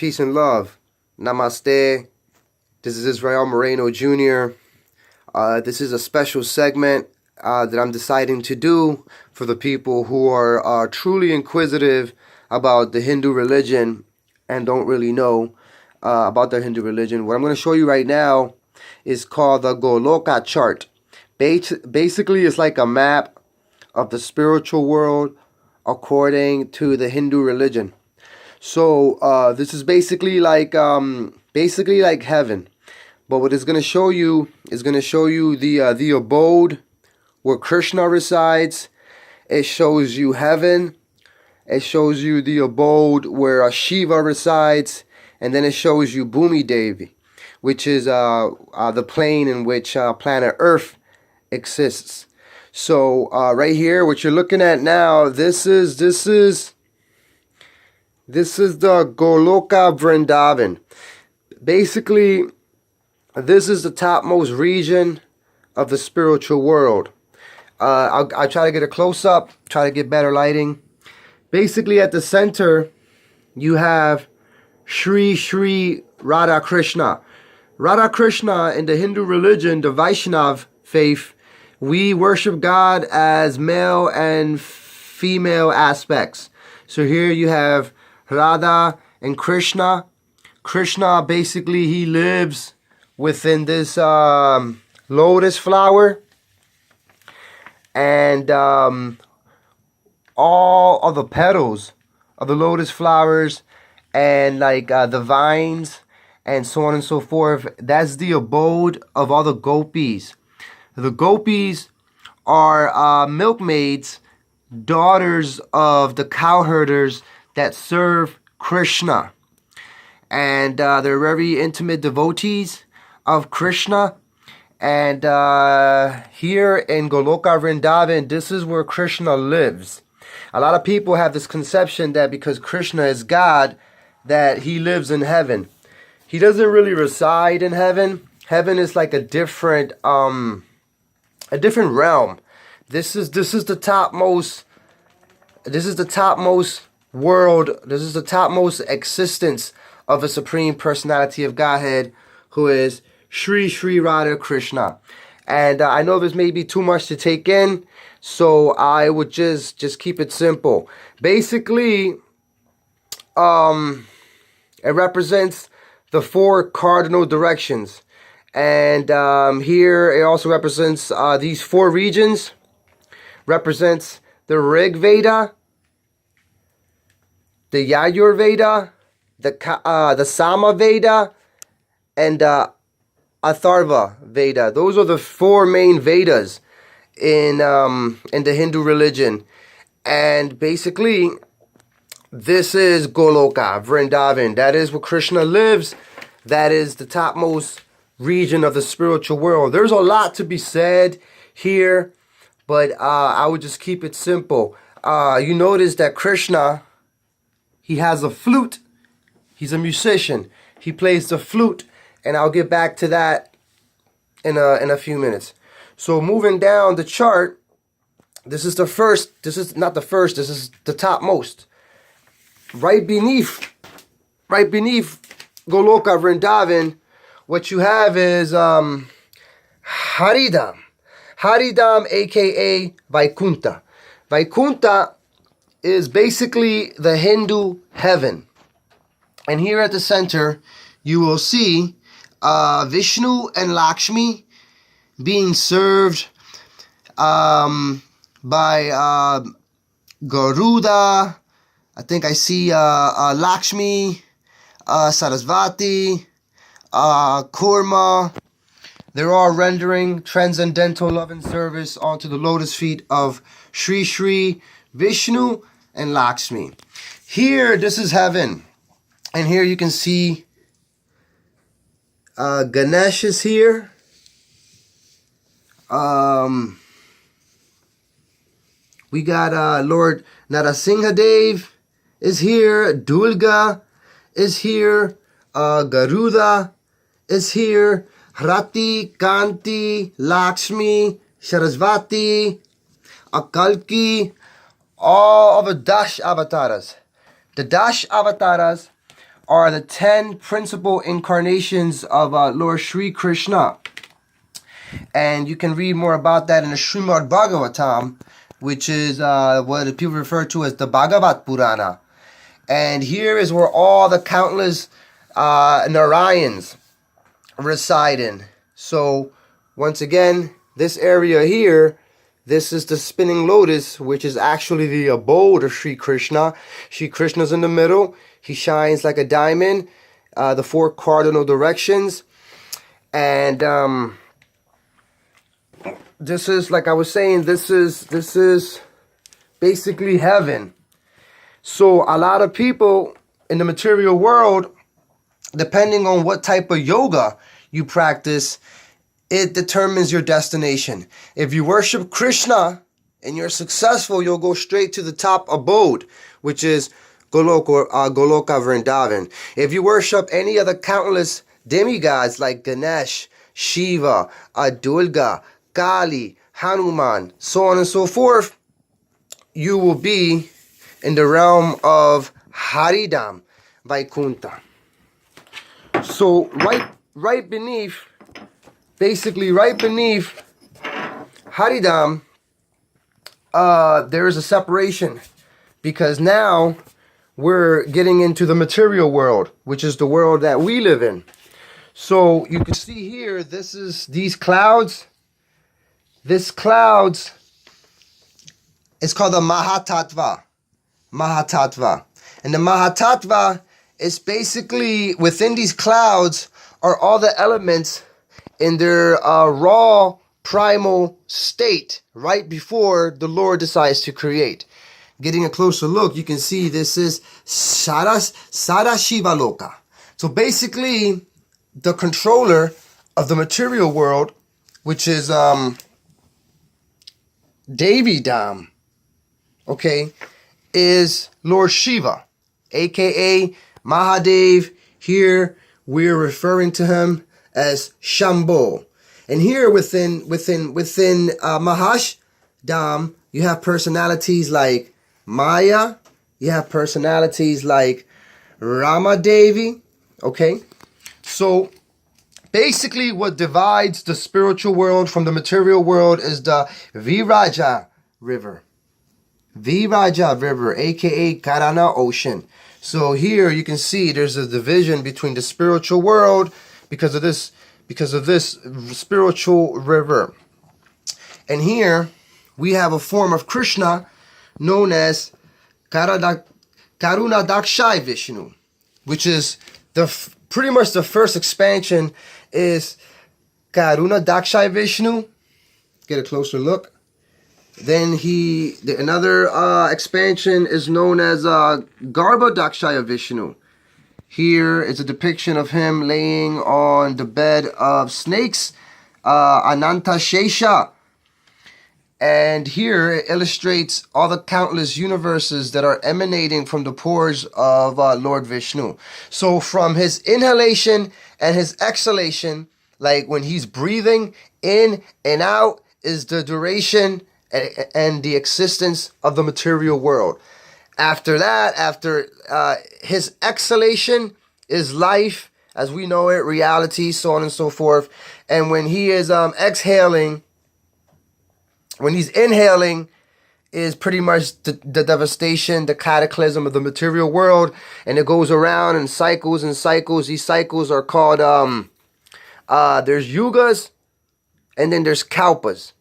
peace and love. Namaste. This is Israel Moreno Jr. This is a special segment that I'm deciding to do for the people who are truly inquisitive about the Hindu religion and don't really know about their Hindu religion. What I'm going to show you right now is called the Goloka chart. Basically, it's like a map of the spiritual world according to the Hindu religion. So this is basically like heaven. But what it's going to show you is the abode where Krishna resides. It shows you heaven. It shows you the abode where Shiva resides, and then it shows you Bhumi Devi, which is the plane in which planet Earth exists. So right here, what you're looking at now, this is the Goloka Vrindavan. Basically, this is the topmost region of the spiritual world. I'll try to get a close-up, try to get better lighting. Basically, at the center, you have Shri Radha Krishna. Radha Krishna, in the Hindu religion, the Vaishnav faith, we worship God as male and female aspects. So here you have Radha and Krishna. Krishna, basically, he lives within this lotus flower. And all of the petals of the lotus flowers and like the vines and so on and so forth, that's the abode of all the gopis. The gopis are milkmaids, daughters of the cowherders that serve Krishna. And they're very intimate devotees of Krishna. And here in Goloka Vrindavan, this is where Krishna lives. A lot of people have this conception that because Krishna is God, that he lives in heaven. He doesn't really reside in heaven. Heaven is like a different realm. This is the topmost. This is the topmost world. This is the topmost existence of a supreme personality of Godhead, who is Shri Radha Krishna. And I know this may be too much to take in, so I would just keep it simple. Basically, it represents the four cardinal directions. And here it also represents these four regions. Represents the Rig Veda, the Yajur Veda, the Sama Veda, and Atharva Veda. Those are the four main Vedas in the Hindu religion. And basically, this is Goloka, Vrindavan. That is where Krishna lives. That is the topmost region of the spiritual world. There's a lot to be said here, but I would just keep it simple. You notice that Krishna, he has a flute. He's a musician. He plays the flute. And I'll get back to that in a few minutes. So moving down the chart, this is the first. This is not the first. This is the topmost. Right beneath Goloka Vrindavan, what you have is Haridam. Haridam, aka Vaikunta. Vaikunta is basically the Hindu heaven. And here at the center, you will see Vishnu and Lakshmi being served by Garuda. I think I see Lakshmi, Sarasvati, Kurma. They're all rendering transcendental love and service onto the lotus feet of Shri Vishnu and Lakshmi. Here, this is heaven. And here you can see Ganesh is here. We got Lord Narasimhadev is here. Durga is here. Garuda is here. Rati, Kanti, Lakshmi, Sarasvati, Akalki, all of the Dash avatars. The Dash avatars are the 10 principal incarnations of Lord Sri Krishna. And you can read more about that in the Srimad Bhagavatam, which is what people refer to as the Bhagavat Purana. And here is where all the countless Narayans reside in. So, once again, this area here, this is the spinning lotus, which is actually the abode of Sri Krishna. Sri Krishna's in the middle. He shines like a diamond, the 4 cardinal directions. And this is, like I was saying, this is basically heaven. So a lot of people in the material world, depending on what type of yoga you practice, it determines your destination. If you worship Krishna and you're successful, you'll go straight to the top abode, which is Goloka, Goloka Vrindavan. If you worship any of the countless demigods like Ganesh, Shiva, Durga, Kali, Hanuman, so on and so forth, you will be in the realm of Haridam, Vaikunta. So right beneath, basically right beneath Haridam, there is a separation, because now we're getting into the material world, which is the world that we live in. So you can see here, this is these clouds. This clouds is called the Mahatattva. Mahatattva. And the Mahatattva is basically, within these clouds are all the elements in their raw primal state right before the Lord decides to create. Getting a closer look, you can see this is Sadashiva Loka. So basically, the controller of the material world, which is Devi Dham, okay, is Lord Shiva, aka Mahadev. Here we're referring to him as Shambho. And here within Mahash Dham, you have personalities like Maya, you have personalities like Ramadevi, okay? So basically what divides the spiritual world from the material world is the Viraja River. Viraja River, aka Karana Ocean. So here you can see there's a division between the spiritual world because of this spiritual river. And here we have a form of Krishna known as Karuna Dakshai Vishnu, which is pretty much the first expansion is Karuna Dakshai Vishnu. Get a closer look. Then another expansion is known as Garbha Dakshaya Vishnu. Here is a depiction of him laying on the bed of snakes, Ananta Shesha. And here it illustrates all the countless universes that are emanating from the pores of Lord Vishnu. So from his inhalation and his exhalation, like when he's breathing in and out, is the duration and the existence of the material world. After that, after his exhalation is life as we know it, reality, so on and so forth. And when he is exhaling, when he's inhaling, is pretty much the devastation, the cataclysm of the material world, and it goes around in cycles and cycles. These cycles are called there's yugas, and then there's kalpas.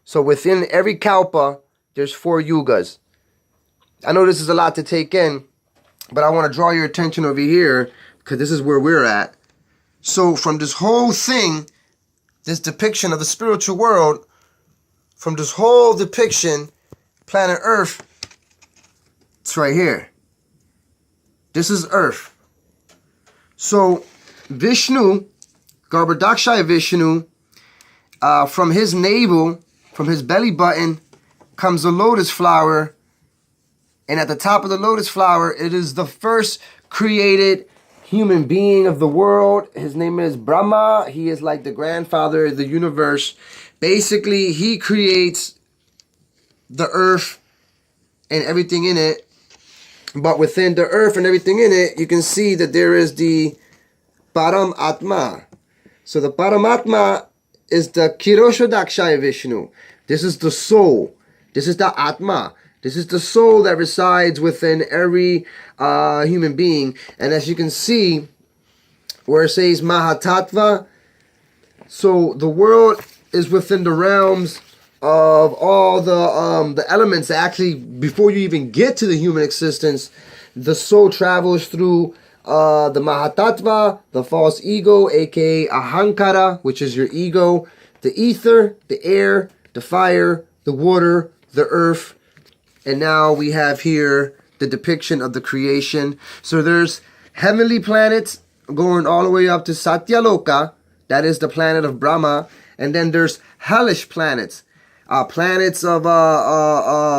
So within every kalpa, there's 4 yugas. I know this is a lot to take in, but I want to draw your attention over here because this is where we're at. So from this whole thing, this depiction of the spiritual world, from this whole depiction, planet Earth, it's right here. This is Earth. So Vishnu, Garbhodakshaya Vishnu, from his navel, from his belly button, comes a lotus flower. And at the top of the lotus flower, it is the first created human being of the world. His name is Brahma. He is like the grandfather of the universe. Basically, he creates the earth and everything in it. But within the earth and everything in it, you can see that there is the Param Atma. So the Paramatma is the Kiroshodakshaya Vishnu. This is the soul. This is the Atma. This is the soul that resides within every human being. And as you can see, where it says Mahatattva, so the world is within the realms of all the elements that actually, before you even get to the human existence, the soul travels through the Mahatattva, the false ego, aka Ahankara, which is your ego, the ether, the air, the fire, the water, the earth, and now we have here the depiction of the creation. So there's heavenly planets going all the way up to Satyaloka, that is the planet of Brahma, and then there's hellish planets, planets of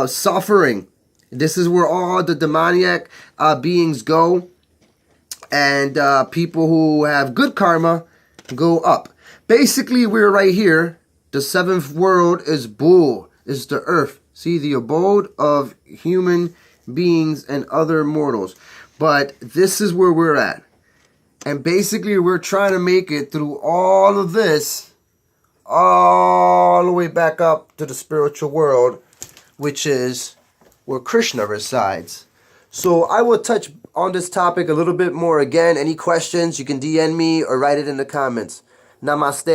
suffering. This is where all the demoniac beings go. And people who have good karma go up. Basically, we're right here. The seventh world is Bull, is the earth. See, the abode of human beings and other mortals. But this is where we're at. And basically, we're trying to make it through all of this, all the way back up to the spiritual world, which is where Krishna resides. So I will touch on this topic a little bit more again. Any questions, you can DM me or write it in the comments. Namaste.